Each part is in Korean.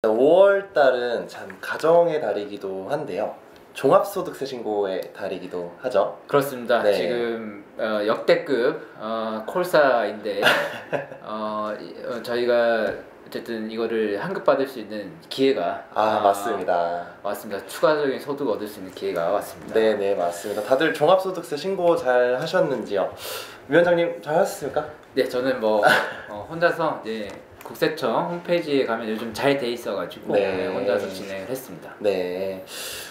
5월 달은 참 가정의 달이기도 한데요. 종합소득세 신고의 달이기도 하죠. 그렇습니다. 네. 지금 역대급 콜사인데 저희가 어쨌든 이거를 환급받을 수 있는 기회가 맞습니다. 왔습니다. 추가적인 소득을 얻을 수 있는 기회가 왔습니다. 네네, 맞습니다. 다들 종합소득세 신고 잘 하셨는지요? 위원장님 잘 하셨습니까? 네, 저는 뭐 혼자서 이제 국세청 홈페이지에 가면 요즘 잘 돼 있어가지고 혼자서 진행을 했습니다. 네,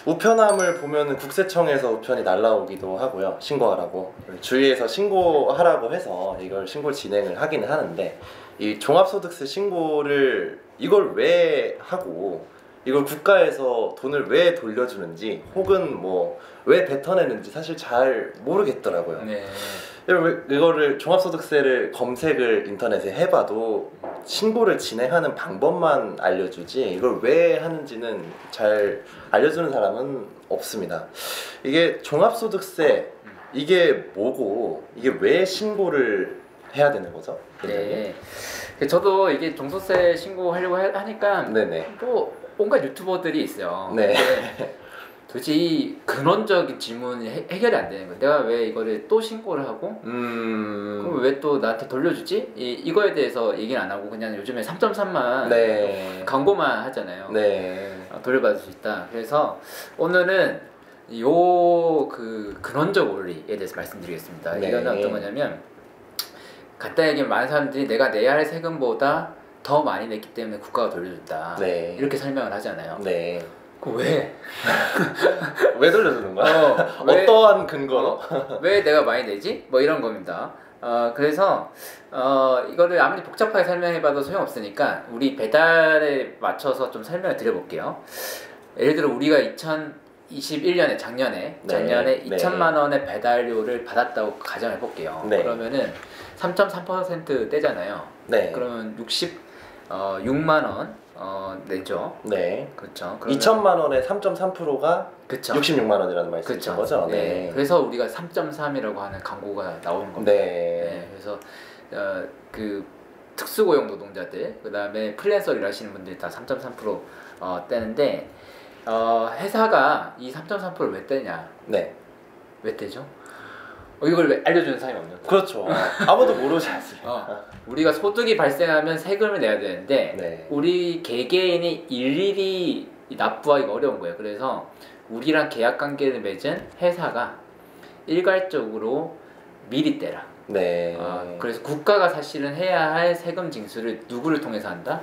우편함을 보면 국세청에서 우편이 날라오기도 하고요. 신고하라고 주위에서 신고하라고 해서 이걸 신고 진행을 하기는 하는데, 이 종합소득세 신고를 이걸 왜 하고 이걸 국가에서 돈을 왜 돌려주는지 혹은 뭐 왜 뱉어내는지 사실 잘 모르겠더라고요. 네. 이거를 종합소득세를 검색을 인터넷에 해봐도 신고를 진행하는 방법만 알려주지 이걸 왜 하는지는 잘 알려주는 사람은 없습니다. 이게 종합소득세 이게 뭐고 이게 왜 신고를 해야 되는 거죠? 네. 저도 이게 종소세 신고하려고 하니까 네네. 뭐 온갖 유튜버들이 있어요. 네. 도대체 이 근원적인 질문이 해결이 안 되는 거예요. 내가 왜 이거를 또 신고를 하고 그럼 왜 또 나한테 돌려주지? 이거에 대해서 얘기는 안 하고 그냥 요즘에 3.3만 광고만 하잖아요. 돌려받을 수 있다. 그래서 오늘은 그 근원적 원리에 대해서 말씀드리겠습니다. 이거는 어떤 거냐면 간단히 얘기하면 많은 사람들이 내가 내야 할 세금보다 더 많이 냈기 때문에 국가가 돌려준다. 이렇게 설명을 하잖아요. 그 왜? 왜 돌려주는 거야? 어떠한 근거로? 왜 내가 많이 내지? 뭐 이런 겁니다. 그래서 이거를 아무리 복잡하게 설명해봐도 소용없으니까 우리 배달에 맞춰서 좀 설명을 드려볼게요. 예를 들어 우리가 2021년에 작년에 2천만 원의 배달료를 받았다고 가정해볼게요. 그러면은 3.3% 떼잖아요. 그러면 6만 원 내죠. 그렇죠. 2천만 원에 3.3%가 66만 원이라는 말씀이신 거죠? 그래서 우리가 3.3이라고 하는 광고가 나오는 겁니다. 그래서 그 특수고용 노동자들, 그 다음에 프리랜서로 일하시는 분들이 다 3.3% 떼는데 회사가 이 3.3%를 왜 떼냐? 왜 떼죠? 이걸 왜 알려주는 사람이 없는 거예요. 그렇죠. 아무도 모르지 않습니까? 우리가 소득이 발생하면 세금을 내야 되는데 우리 개개인이 일일이 납부하기가 어려운 거예요. 그래서 우리랑 계약관계를 맺은 회사가 일괄적으로 미리 떼라. 그래서 국가가 사실은 해야 할 세금 징수를 누구를 통해서 한다?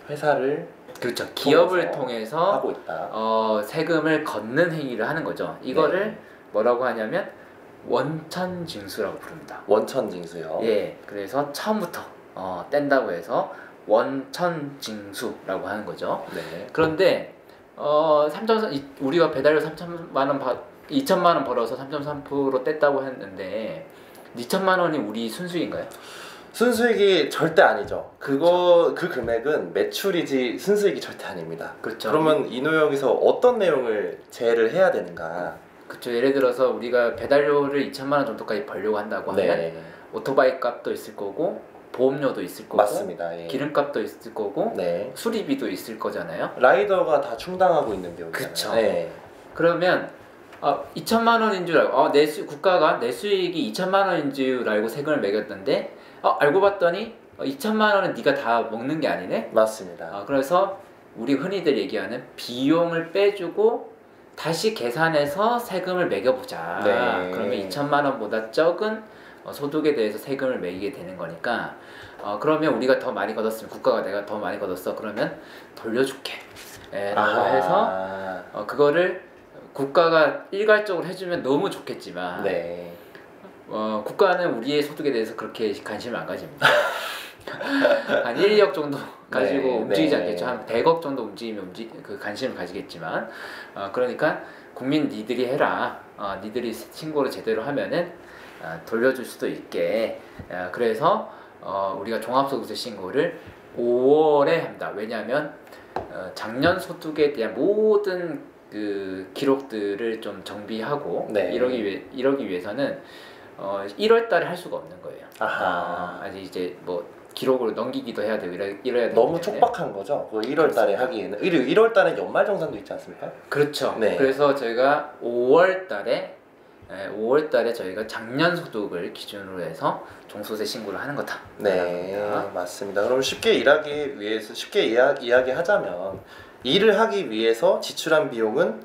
회사를, 그렇죠. 기업을 통해서 하고 있다. 세금을 걷는 행위를 하는 거죠. 이거를 뭐라고 하냐면 원천징수라고 부릅니다. 원천징수요? 그래서 처음부터 뗀다고 해서 원천징수라고 하는 거죠. 그런데 우리가 배달료 2천만 원 벌어서 3.3% 뗐다고 했는데 2천만 원이 우리 순수익인가요? 순수익이 절대 아니죠. 그 금액은 매출이지 순수익이 절대 아닙니다. 그러면 이 내용에서 어떤 내용을 제외를 해야 되는가? 예를 들어서 우리가 배달료를 2천만 원 정도까지 벌려고 한다고 하면 오토바이 값도 있을 거고 보험료도 있을 거고 기름값도 있을 거고 수리비도 있을 거잖아요. 라이더가 다 충당하고 있는 비용이잖아요. 그러면 2천만 원인 줄 알고 국가가 내 수익이 2천만 원인 줄 알고 세금을 매겼는데 알고 봤더니 2천만 원은 네가 다 먹는 게 아니네? 맞습니다. 그래서 우리 흔히들 얘기하는 비용을 빼주고 다시 계산해서 세금을 매겨보자. 그러면 2천만 원보다 적은 소득에 대해서 세금을 매기게 되는 거니까 그러면 우리가 더 많이 걷었으면 국가가 내가 더 많이 걷었어 그러면 돌려줄게 라고 해서 그거를 국가가 일괄적으로 해주면 너무 좋겠지만 국가는 우리의 소득에 대해서 그렇게 관심을 안 가집니다. 한 1, 2억 정도 가지고 움직이지 않겠죠. 한 100억 정도 움직이면 그 관심을 가지겠지만 그러니까 국민 니들이 해라. 니들이 신고를 제대로 하면은 돌려줄 수도 있게. 그래서 우리가 종합소득세 신고를 5월에 합니다. 왜냐하면 작년 소득에 대한 모든 그 기록들을 좀 정비하고 이러기 위해서는 1월 달에 할 수가 없는 거예요. 아직 이제 뭐 기록으로 넘기기도 해야 되고 이래야 되기 너무 때문에. 촉박한 거죠. 그 1월 달에 하기에는 1월 달에 연말정산도 있지 않습니까? 그렇죠. 네. 그래서 저희가 5월 달에 저희가 작년 소득을 기준으로 해서 종소세 신고를 하는 거다. 네, 맞습니다. 그럼 쉽게 일하기 위해서 쉽게 이야기하자면 일을 하기 위해서 지출한 비용은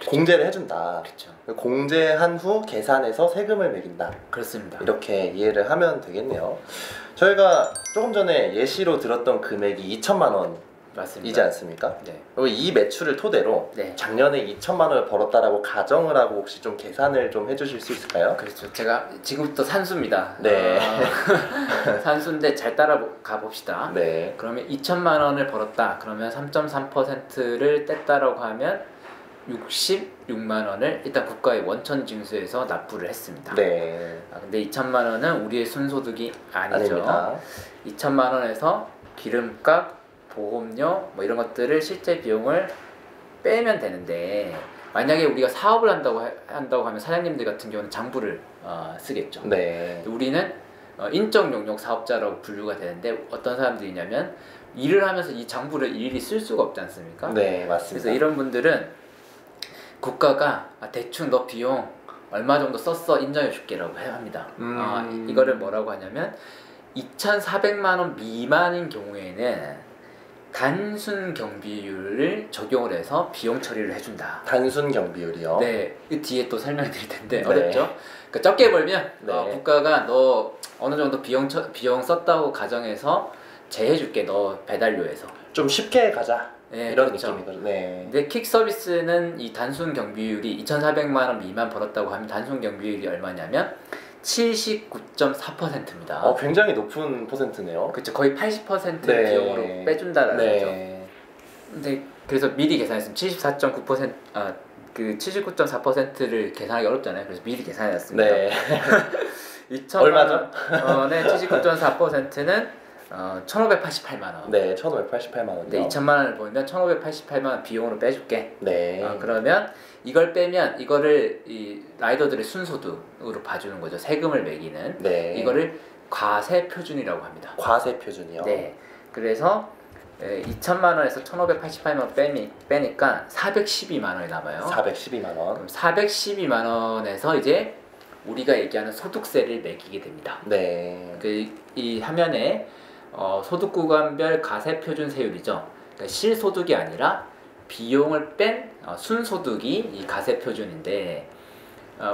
공제를 해준다. 그렇죠. 공제한 후 계산해서 세금을 매긴다. 그렇습니다. 이렇게 이해를 하면 되겠네요. 저희가 조금 전에 예시로 들었던 금액이 2천만 원이지 맞습니다. 않습니까? 네. 그리고 이 매출을 토대로 네. 작년에 2천만 원을 벌었다라고 가정을 하고 혹시 좀 계산을 좀 해주실 수 있을까요? 그렇죠. 제가 지금부터 산수입니다. 네. 산수인데 잘 따라가 봅시다. 네. 그러면 2천만 원을 벌었다. 그러면 3.3%를 뗐다라고 하면 66만 원을 일단 국가의 원천징수에서 납부를 했습니다. 네. 근데 2천만 원은 우리의 순소득이 아니죠. 아닙니다. 2천만 원에서 기름값, 보험료 뭐 이런 것들을 실제 비용을 빼면 되는데 만약에 우리가 사업을 한다고 하면 사장님들 같은 경우는 장부를 쓰겠죠. 네. 우리는 인적 용역 사업자라고 분류가 되는데 어떤 사람들이냐면 일을 하면서 이 장부를 일일이 쓸 수가 없지 않습니까? 네, 맞습니다. 그래서 이런 분들은 국가가 대충 너 비용 얼마 정도 썼어 인정해 줄게라고 합니다. 이거를 뭐라고 하냐면 2,400만 원 미만인 경우에는 단순 경비율을 적용을 해서 비용 처리를 해준다. 단순 경비율이요? 네, 그 뒤에 또 설명드릴 텐데 네. 어렵죠? 그러니까 적게 벌면 네. 국가가 너 어느 정도 비용 썼다고 가정해서 제해줄게 너 배달료에서. 좀 쉽게 가자. 네, 이런 그렇죠. 느낌이거든요. 네. 근데 킥 서비스는 이 단순 경비율이 2,400만 원 미만 벌었다고 하면 단순 경비율이 얼마냐면 79.4%입니다. 굉장히 높은 퍼센트네요. 그렇죠. 거의 80% 네. 비용으로 빼준다라는 거죠. 네. 근데 그래서 미리 계산했으면 74.9% 그 79.4%를 계산하기 어렵잖아요. 그래서 미리 계산해놨습니다. 네. 2천만 얼마죠? 원의 79.4%는 1,588만 원. 네, 1,588만 원이요. 근데 2천만 원을 벌면 1,588만 원 비용으로 빼줄게. 네. 그러면 이걸 빼면 이거를 이 라이더들의 순소득으로 봐주는 거죠. 세금을 매기는. 네. 이거를 과세 표준이라고 합니다. 과세 표준이요. 네. 그래서 2천만 원에서 1,588만 원 빼니까 412만 원이 남아요. 412만 원. 그럼 412만 원에서 이제 우리가 얘기하는 소득세를 매기게 됩니다. 네. 이 화면에 소득 구간별 가세 표준 세율이죠. 그러니까 실소득이 아니라 비용을 뺀 순소득이 이 가세 표준인데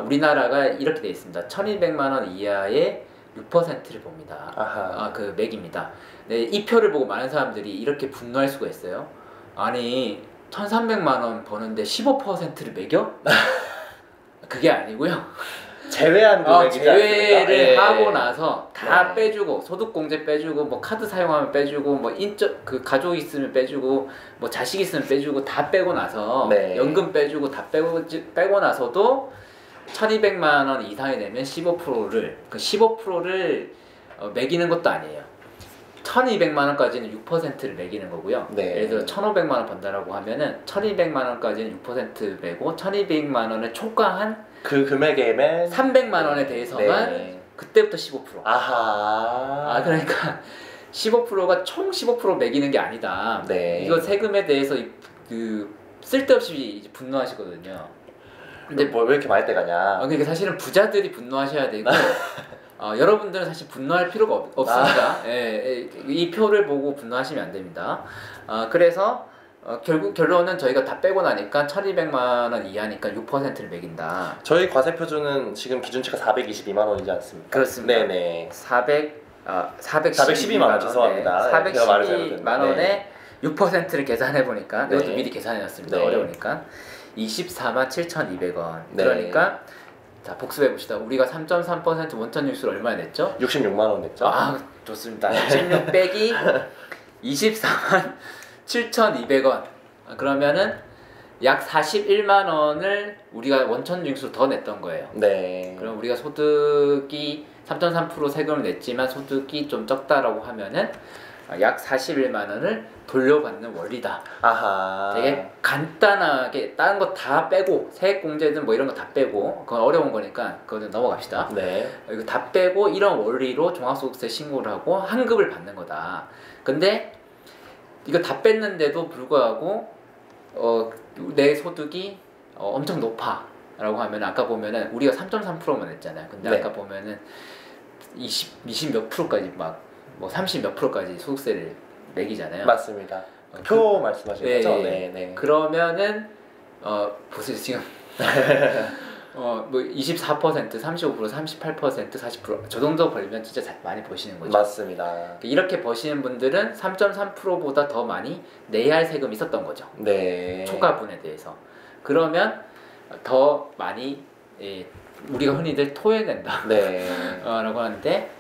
우리나라가 이렇게 되어 있습니다. 1,200만 원 이하의 6%를 봅니다. 아하. 그 맥입니다. 네, 이 표를 보고 많은 사람들이 이렇게 분노할 수가 있어요. 아니 1,300만 원 버는데 15%를 매겨? 그게 아니고요. 제외한 금액이지 제외를 않습니까? 예. 하고 나서 다 네. 빼주고 소득공제 빼주고 뭐 카드 사용하면 빼주고 뭐 인적 그 가족 있으면 빼주고 뭐 자식 있으면 빼주고 다 빼고 나서 네. 연금 빼주고 다 빼고 나서도 1,200만 원 이상이 되면 15%를 그 15%를 매기는 것도 아니에요. 1,200만 원까지는 6%를 매기는 거고요. 네. 예를 들어 1,500만 원 번다라고 하면은 1,200만 원까지는 6% 매고 1,200만 원을 초과한 그 금액에 맨 300만 원에 대해서만 네. 그때부터 15%. 아하. 그러니까 15%가 총 15% 매기는 게 아니다. 네. 이거 세금에 대해서 그 쓸데없이 이제 분노하시거든요. 근데 뭐 왜 이렇게 많이 떼가냐? 그러니까 사실은 부자들이 분노하셔야 되고 여러분들은 사실 분노할 필요가 없습니다. 이 표를 보고 분노하시면 안 됩니다. 그래서 결국 결론은 저희가 다 빼고 나니까 1,200만 원 이하니까 6%를 매긴다. 저희 과세 표준은 지금 기준치가 422만 원이지 않습니까? 그렇습니다. 네네. 412만 원, 죄송합니다. 네, 제가 말을 412만 원에 네. 6%를 계산해 보니까 네. 이것도 미리 계산해놨습니다. 네. 어려우니까 24만 7,200원. 네. 그러니까 자 복습해 봅시다. 우리가 3.3% 원천 징수를 얼마에 냈죠? 66만 원 냈죠? 좋습니다. 16 빼기 24만 7,200원. 그러면은 약 41만 원을 우리가 원천 징수로 더 냈던 거예요. 네. 그럼 우리가 소득이 3.3% 세금을 냈지만 소득이 좀 적다라고 하면은 약 41만 원을 돌려받는 원리다. 아하. 되게 간단하게 다른 거 다 빼고 세액공제든 뭐 이런 거 다 빼고 그건 어려운 거니까 그거는 넘어갑시다. 네. 이거 다 빼고 이런 원리로 종합소득세 신고를 하고 환급을 받는 거다. 근데 이거 다 뺐는데도 불구하고 내 소득이 엄청 높아 라고 하면 아까 보면은 우리가 3.3%만 했잖아요. 근데 네. 아까 보면은 20 몇 프로까지 막 뭐 30 몇 프로까지 소득세를 매기잖아요. 맞습니다. 표 말씀하시는 거죠? 네. 네. 그러면은 보세요 지금 뭐 24%, 35%, 38%, 40%저 정도 벌면 진짜 많이 버시는 거죠. 맞습니다. 이렇게 버시는 분들은 3.3%보다 더 많이 내야 할 세금이 있었던 거죠. 네. 초과분에 대해서. 그러면 더 많이 우리가 흔히들 토해낸다. 네. 라고 하는데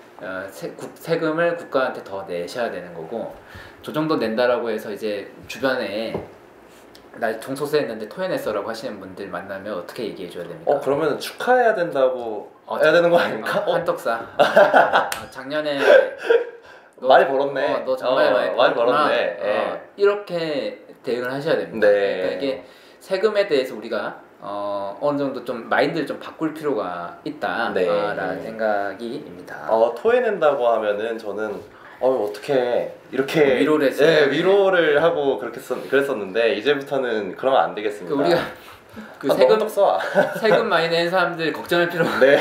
세금을 국가한테 더 내셔야 되는 거고 저 정도 낸다라고 해서 이제 주변에 나 종소세 했는데 토해냈어라고 하시는 분들 만나면 어떻게 얘기해 줘야 됩니까? 그러면 축하해야 된다고 해야 되는 거 아닙니까? 한떡사. 작년에 많이 벌었네. 너 정말 많이 벌었네. 예. 이렇게 대응을 하셔야 됩니다. 네. 그러니까 이게 세금에 대해서 우리가 어느 정도 좀 마인드를 좀 바꿀 필요가 있다라는 네. 생각입니다. 토해낸다고 하면은 저는 어떻게 이렇게 위로를 했어요. 네, 위로를 하고 그랬었는데 이제부터는 그러면 안 되겠습니다. 우리가 그 세금 많이 낸 사람들 걱정할 필요가 네.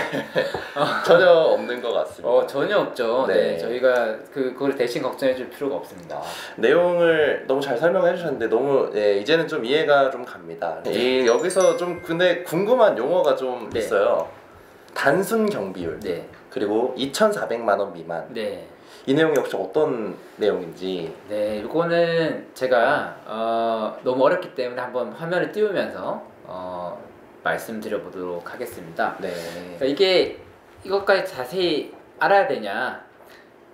전혀 없는 것 같습니다. 전혀 없죠. 네. 네. 저희가 그걸 대신 걱정해 줄 필요가 없습니다. 내용을 너무 잘 설명해 주셨는데 너무 이제는 좀 이해가 좀 갑니다. 여기서 좀 근데 궁금한 용어가 좀 네. 있어요. 단순 경비율. 네. 그리고 2,400만 원 미만. 네. 이 내용이 혹시 어떤 내용인지. 네, 이거는 제가 너무 어렵기 때문에 한번 화면을 띄우면서 말씀드려 보도록 하겠습니다. 네. 그러니까 이것까지 자세히 알아야 되냐?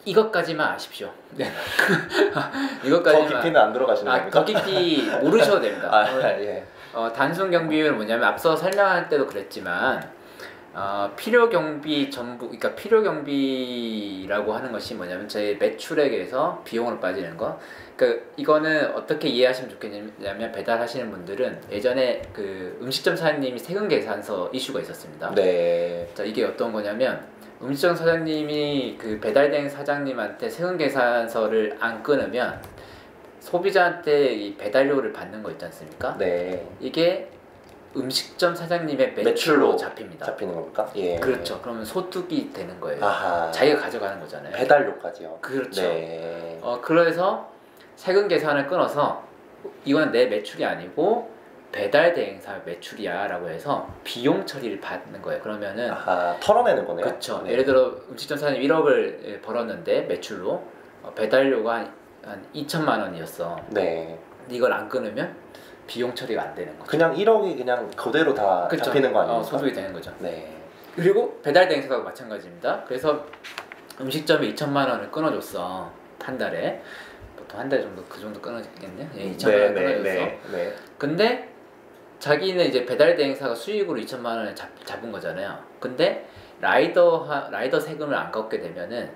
이것까지만 아십시오. 네. 이것까지만. 더 깊이는 안 들어가시는 겁니까? 더 깊이 모르셔도 됩니다. 예. 단순 경비율은 뭐냐면 앞서 설명할 때도 그랬지만 필요 경비 전부, 그러니까 필요 경비라고 하는 것이 뭐냐면 저희 매출액에서 비용으로 빠지는 거. 그러니까 이거는 어떻게 이해하시면 좋겠냐면 배달하시는 분들은 예전에 그 음식점 사장님이 세금 계산서 이슈가 있었습니다. 네. 자, 이게 어떤 거냐면 음식점 사장님이 그 배달대행 사장님한테 세금 계산서를 안 끊으면 소비자한테 이 배달료를 받는 거 있지 않습니까? 네. 이게 음식점 사장님의 매출로 잡힙니다. 잡히는 겁니까? 예. 그렇죠. 그러면 소득이 되는 거예요. 아하. 자기가 가져가는 거잖아요. 배달료까지요. 그렇죠. 네. 그래서 세금 계산을 끊어서 이거는 내 매출이 아니고 배달 대행사 매출이야 라고 해서 비용 처리를 받는 거예요. 그러면은 털어내는 거네요. 그렇죠. 네. 예를 들어 음식점 사장님 1억을 벌었는데 매출로 배달료가 한 2천만 원이었어. 네. 이걸 안 끊으면 비용 처리가 안 되는 거죠. 그냥 1억이 그냥 그대로 다 그렇죠. 잡히는 거 아닙니까? 소득이 되는 거죠. 네. 그리고 배달 대행사도 마찬가지입니다. 그래서 음식점에 2천만 원을 끊어줬어. 한 달에. 보통 한 달 정도 그 정도 끊어지겠네요. 예, 2천만 원 끊어줬어. 네. 근데 자기는 이제 배달 대행사가 수익으로 2천만 원을 잡은 거잖아요. 근데 라이더 세금을 안 걷게 되면은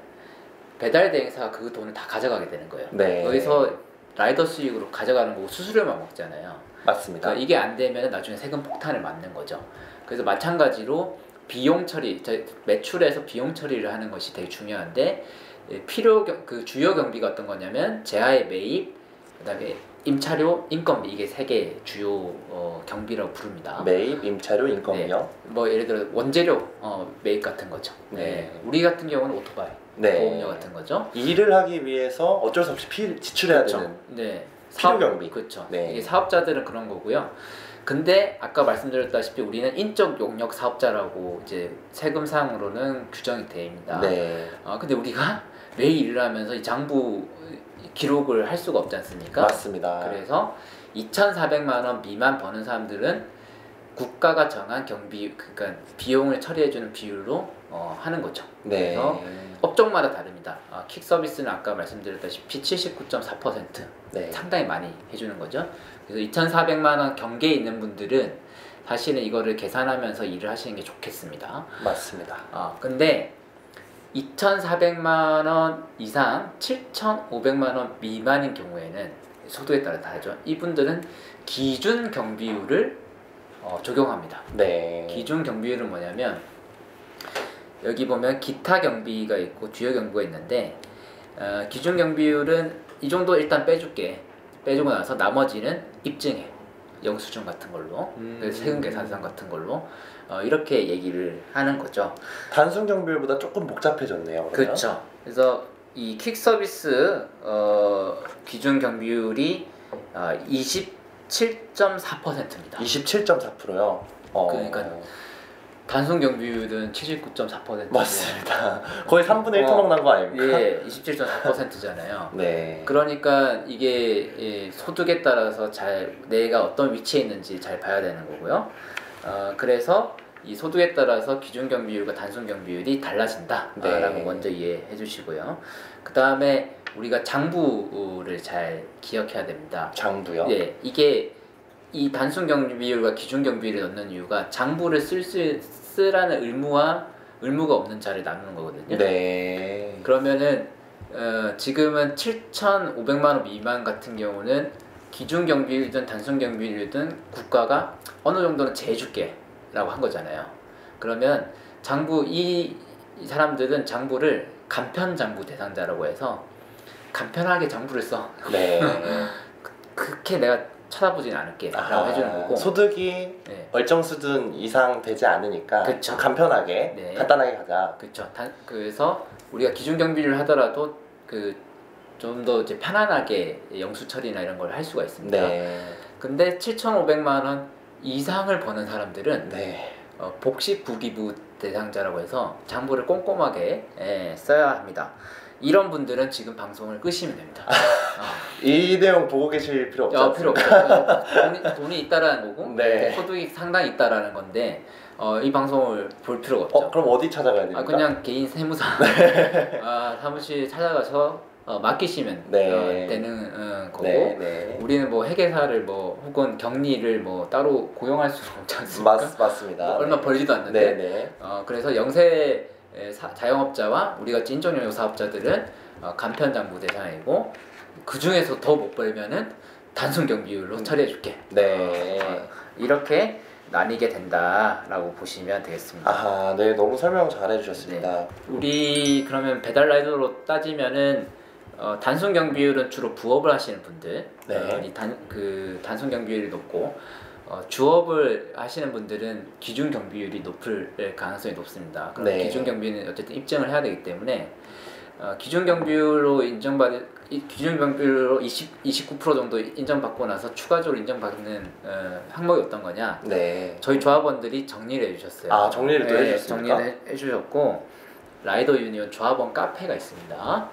배달 대행사가 그 돈을 다 가져가게 되는 거예요. 네. 여기서 라이더 수익으로 가져가는 거고 수수료만 먹잖아요. 맞습니다. 그러니까 이게 안 되면 나중에 세금 폭탄을 맞는 거죠. 그래서 마찬가지로 비용 처리, 매출에서 비용 처리를 하는 것이 되게 중요한데 그 주요 경비가 어떤 거냐면 제하의 매입, 그다음에 임차료, 인건비 이게 세 개 주요 경비라고 부릅니다. 매입, 임차료, 인건비요. 네. 뭐 예를 들어 원재료 매입 같은 거죠. 네. 우리 같은 경우는 오토바이, 보험료 같은 거죠. 일을 하기 위해서 어쩔 수 없이 지출해야 그렇죠. 되는 네. 필요 경비. 그렇죠. 네. 이게 사업자들은 그런 거고요. 근데 아까 말씀드렸다시피 우리는 인적 용역 사업자라고 이제 세금상으로는 규정이 됩니다. 네. 근데 우리가 매일 일을 하면서 이 장부 기록을 할 수가 없지 않습니까? 맞습니다. 그래서 2,400만 원 미만 버는 사람들은 국가가 정한 경비, 그러니까 비용을 처리해주는 비율로 하는 거죠. 네. 그래서 업종마다 다릅니다. 킥 서비스는 아까 말씀드렸다시피 79.4%, 네. 상당히 많이 해주는 거죠. 그래서 2,400만 원 경계에 있는 분들은 사실은 이거를 계산하면서 일을 하시는 게 좋겠습니다. 맞습니다. 근데 2,400만 원 이상 7,500만 원 미만인 경우에는 소득에 따라 다르죠. 이분들은 기준 경비율을 적용합니다. 네. 기준 경비율은 뭐냐면 여기 보면 기타 경비가 있고 주요 경비가 있는데 기준 경비율은 이 정도 일단 빼주고 나서 나머지는 입증해 영수증 같은 걸로 세금 계산서 같은 걸로 이렇게 얘기를 하는 거죠. 단순 경비율보다 조금 복잡해졌네요. 그렇죠. 그래서 이 퀵 서비스 기준 경비율이 27.4%입니다. 27.4%요. 그러니까 단순 경비율은 79.4%. 맞습니다. 거의 3분의 1 토막 난 거 아닙니까? 예, 27.4%잖아요. 네. 그러니까 이게 소득에 따라서 잘 내가 어떤 위치에 있는지 잘 봐야 되는 거고요. 그래서 이 소득에 따라서 기준 경비율과 단순 경비율이 달라진다라고 네. 먼저 이해해 주시고요. 그 다음에 우리가 장부를 잘 기억해야 됩니다. 장부요? 예, 이게 이 단순 경비율과 기준 경비율을 넣는 이유가 장부를 쓰라는 의무가 없는 자를 나누는 거거든요. 네. 그러면은 지금은 7,500만 원 미만 같은 경우는 기준 경비율이든 단순 경비율이든 국가가 어느 정도는 재줄게 라고 한 거잖아요. 그러면 이 사람들은 장부를 간편 장부 대상자라고 해서 간편하게 장부를 써. 네. 그렇게 내가 쳐다보진 않을게 라고 해주는 거고, 소득이 네. 얼정 수준 이상 되지 않으니까 그쵸. 간편하게 네. 간단하게 가자. 그렇죠. 그래서 우리가 기준 경비를 하더라도 좀 더 이제 편안하게 영수 처리나 이런 걸 할 수가 있습니다. 네. 근데 7,500만 원 이상을 버는 사람들은 네. 복식부기부 대상자라고 해서 장부를 꼼꼼하게 써야 합니다. 이런 분들은 지금 방송을 끄시면 됩니다. 이 내용 보고 계실 필요 없죠? 필요 없죠. 돈이 있다라는 거고 네. 소득이 상당히 있다라는 건데 이 방송을 볼 필요가 없죠. 그럼 어디 찾아가야 됩니까? 그냥 개인 세무사 사무실 찾아가서 맡기시면 네. 되는 거고, 네, 네. 우리는 뭐 회계사를 혹은 경리를 따로 고용할 수는 없지 않습니까? 맞습니다. 얼마 네. 벌지도 않는데. 네, 네. 그래서 영세 자영업자와 우리가 인정영역 사업자들은 간편장부 대상이고, 그 중에서 더 못 벌면은 단순 경비율로 처리해줄게. 네. 이렇게 나뉘게 된다라고 보시면 되겠습니다. 네, 너무 설명 잘 해주셨습니다. 네. 우리 그러면 배달 라이더로 따지면은 단순 경비율은 주로 부업을 하시는 분들, 네. 단순 경비율이 높고 주업을 하시는 분들은 기준 경비율이 높을 가능성이 높습니다. 그럼 네. 기준 경비는 어쨌든 입증을 해야 되기 때문에 기준 경비율로 29% 정도 인정받고 나서 추가적으로 인정받는 항목이 어떤 거냐? 네. 저희 조합원들이 정리를 해주셨어요. 정리를 또 해주셨습니까? 정리를 해주셨고, 라이더 유니온 조합원 카페가 있습니다.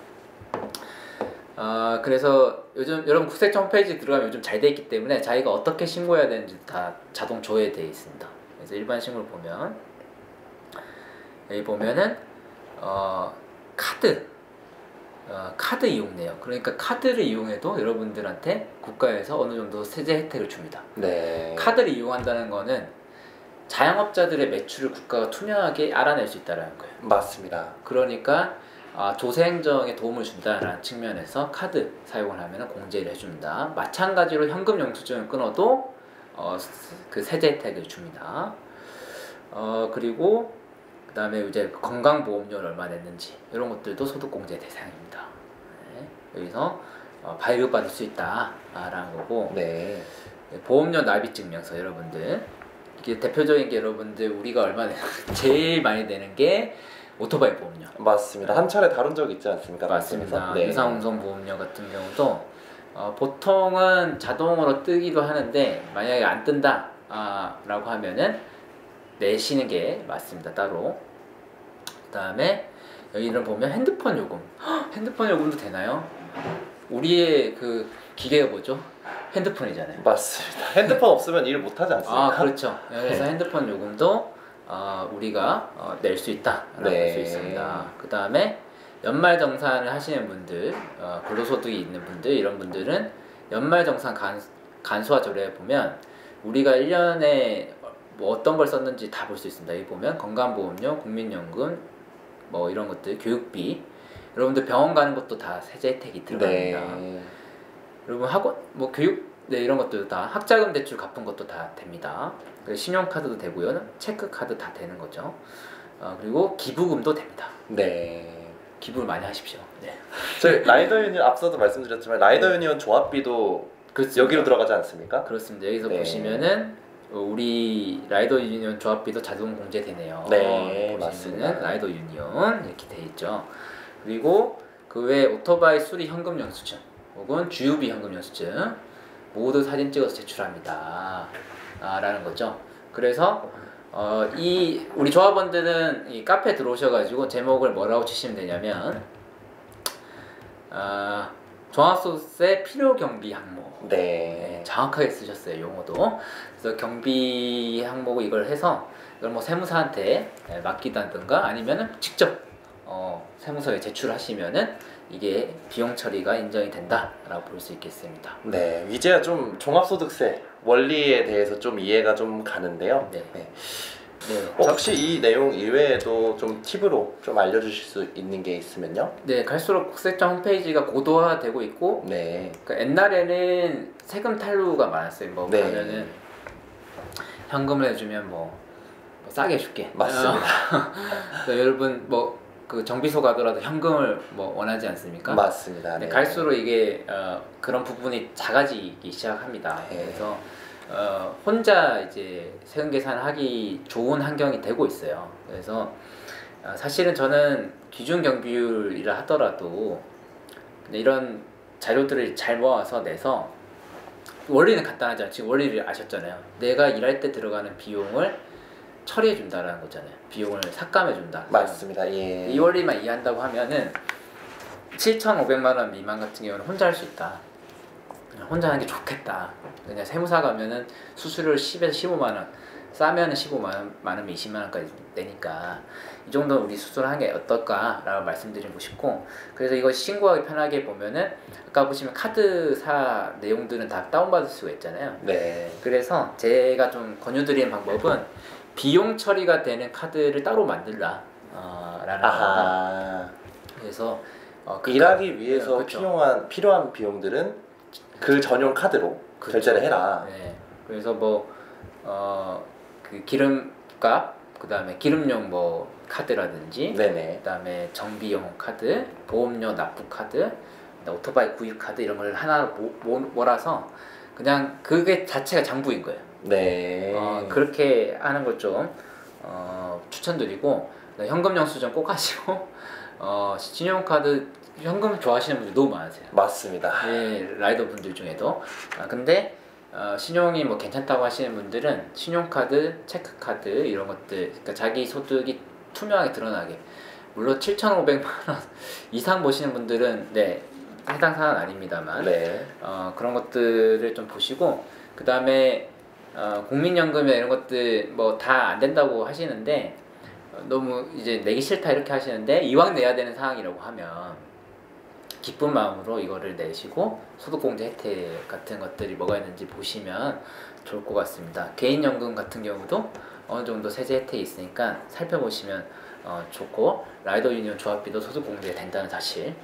그래서 요즘 여러분 국세청 홈페이지 들어가면 요즘 잘 돼 있기 때문에 자기가 어떻게 신고해야 되는지 다 자동 조회되어 있습니다. 그래서 일반 신고를 보면 여기 보면은 카드 이용네요. 그러니까 카드를 이용해도 여러분들한테 국가에서 어느 정도 세제 혜택을 줍니다. 네. 카드를 이용한다는 거는 자영업자들의 매출을 국가가 투명하게 알아낼 수 있다는 거예요. 맞습니다. 그러니까 조세행정에 도움을 준다라는 측면에서 카드 사용을 하면 공제를 해줍니다. 마찬가지로 현금 영수증을 끊어도 그 세제 혜택을 줍니다. 그리고 그 다음에 이제 건강보험료를 얼마 냈는지 이런 것들도 소득공제 대상입니다. 네. 여기서 발급받을 수 있다라는 거고, 네. 보험료 납입 증명서 여러분들, 이게 대표적인 게 여러분들 우리가 얼마 제일 많이 내는 게 오토바이 보험료. 맞습니다. 한 차례 다룬 적 있지 않습니까? 맞습니다. 네. 유상운송 보험료 같은 경우도 보통은 자동으로 뜨기도 하는데 만약에 안 뜬다 라고 하면은 내시는 게 맞습니다. 따로. 그 다음에 여기를 보면 핸드폰 요금. 핸드폰 요금도 되나요? 우리의 그 기계가 뭐죠? 핸드폰이잖아요. 맞습니다. 핸드폰 없으면 일 못하지 않습니까? 그렇죠. 그래서 핸드폰 요금도 우리가 낼 수 있다라고 볼 수 있습니다. 그 다음에 연말정산을 하시는 분들, 근로소득이 있는 분들, 이런 분들은 연말정산 간소화 조례에 보면 우리가 1년에 뭐 어떤 걸 썼는지 다 볼 수 있습니다. 여기 보면 건강보험료, 국민연금, 뭐 이런 것들, 교육비, 여러분들 병원 가는 것도 다 세제 혜택이 들어갑니다. 네. 여러분 학원 뭐 교육 네, 이런 것도 다 학자금 대출 갚은 것도 다 됩니다. 그리고 신용카드도 되고요, 체크카드 다 되는 거죠. 그리고 기부금도 됩니다. 네. 기부를 많이 하십시오. 네. 저희 라이더 유니언 앞서도 말씀드렸지만 라이더 유니언 조합비도 그렇습니다. 여기로 들어가지 않습니까? 그렇습니다. 여기서 네. 보시면은 우리 라이더 유니언 조합비도 자동 공제되네요. 네, 보시면은 맞습니다. 라이더 유니언 이렇게 돼 있죠. 그리고 그 외 오토바이 수리 현금 영수증 혹은 주유비 현금 영수증 모두 사진 찍어서 제출합니다. 라는 거죠. 그래서 이 우리 조합원들은 이 카페 들어오셔가지고 제목을 뭐라고 치시면 되냐면 종합소득세 필요 경비 항목. 네. 정확하게 쓰셨어요, 용어도. 그래서 경비 항목 이걸 해서 이걸 뭐 세무사한테 맡기다든가 아니면은 직접 세무서에 제출하시면은 이게 비용 처리가 인정이 된다라고 볼 수 있겠습니다. 네, 이제야 좀 종합소득세 원리에 대해서 좀 이해가 좀 가는데요. 네. 네. 네. 혹시 이 내용 이외에도 좀 팁으로 좀 알려주실 수 있는 게 있으면요? 네, 갈수록 국세청 홈페이지가 고도화되고 있고, 네. 그러니까 옛날에는 세금 탈루가 많았어요. 뭐 네. 가면은 현금을 해주면 뭐 싸게 해줄게. 맞습니다. 그래서 여러분 뭐 그 정비소 가더라도 현금을 뭐 원하지 않습니까? 맞습니다. 네, 네. 갈수록 이게 그런 부분이 작아지기 시작합니다. 네. 그래서 혼자 이제 세금 계산을 하기 좋은 환경이 되고 있어요. 그래서 사실은 저는 기준 경비율이라 하더라도 이런 자료들을 잘 모아서 내서 원리는 간단하잖아요. 지금 원리를 아셨잖아요. 내가 일할 때 들어가는 비용을 처리해 준다라는 거잖아요. 비용을 삭감해 준다. 맞습니다. 예. 이 원리만 이해한다고 하면은 7,500만 원 미만 같은 경우는 혼자 할 수 있다. 혼자 하는 게 좋겠다. 그냥 세무사 가면은 수수료를 10에서 15만 원, 싸면은 15만 원이면 20만 원까지 내니까 이 정도 우리 수술하는 게 어떨까라고 말씀드리고 싶고, 그래서 이거 신고하기 편하게 보면은 아까 보시면 카드사 내용들은 다 다운받을 수가 있잖아요. 네. 그래서 제가 좀 권유드리는 방법은 비용 처리가 되는 카드를 따로 만들라 라는 겁니다. 아하. 그래서 일하기 위해서 그렇죠. 필요한 비용들은 그 전용 카드로 그렇죠. 결제를 해라. 네. 그래서 뭐 그 기름값, 그다음에 기름용 뭐 카드라든지, 네네. 그다음에 정비용 카드, 보험료 납부 카드, 오토바이 구입 카드 이런 걸 하나 몰아서 그냥 그게 자체가 장부인 거예요. 네. 그렇게 하는 걸 좀 추천드리고, 현금 영수증 꼭 하시고 신용카드 현금 좋아하시는 분들 너무 많으세요. 맞습니다. 예, 라이더 분들 중에도. 근데 신용이 뭐 괜찮다고 하시는 분들은 신용카드, 체크카드 이런 것들, 그러니까 자기 소득이 투명하게 드러나게, 물론 7,500만 원 이상 보시는 분들은 네, 해당 사안 아닙니다만, 네. 그런 것들을 좀 보시고, 그 다음에 국민연금이나 이런 것들 뭐 다 안 된다고 하시는데, 너무 이제 내기 싫다 이렇게 하시는데 이왕 내야 되는 상황이라고 하면 기쁜 마음으로 이거를 내시고 소득공제 혜택 같은 것들이 뭐가 있는지 보시면 좋을 것 같습니다. 개인연금 같은 경우도 어느 정도 세제 혜택이 있으니까 살펴보시면 좋고, 라이더 유니언 조합비도 소득공제 된다는 사실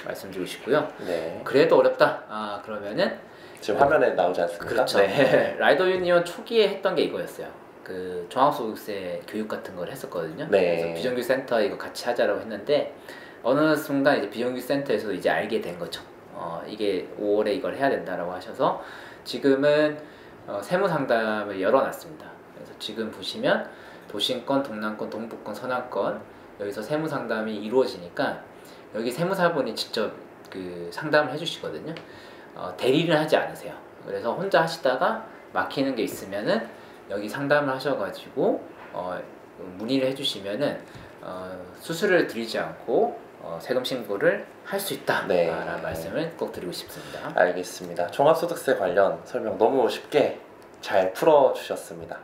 말씀드리고 싶고요. 네. 그래도 어렵다. 그러면은 지금 화면에 나오지 않습니까? 그렇죠. 네. 라이더 유니언 초기에 했던 게 이거였어요. 그 종합소득세 교육 같은 걸 했었거든요. 네. 그래서 비정규 센터 이거 같이 하자라고 했는데 어느 순간 이제 비정규 센터에서 이제 알게 된 거죠. 이게 5월에 이걸 해야 된다라고 하셔서 지금은 세무 상담을 열어놨습니다. 그래서 지금 보시면 도심권, 동남권, 동북권, 서남권 여기서 세무 상담이 이루어지니까 여기 세무사분이 직접 그 상담을 해주시거든요. 대리를 하지 않으세요. 그래서 혼자 하시다가 막히는 게 있으면은 여기 상담을 하셔가지고 문의를 해주시면은 수수료를 드리지 않고 세금 신고를 할 수 있다라는 네. 말씀을 꼭 드리고 싶습니다. 알겠습니다. 종합소득세 관련 설명 너무 쉽게 잘 풀어주셨습니다.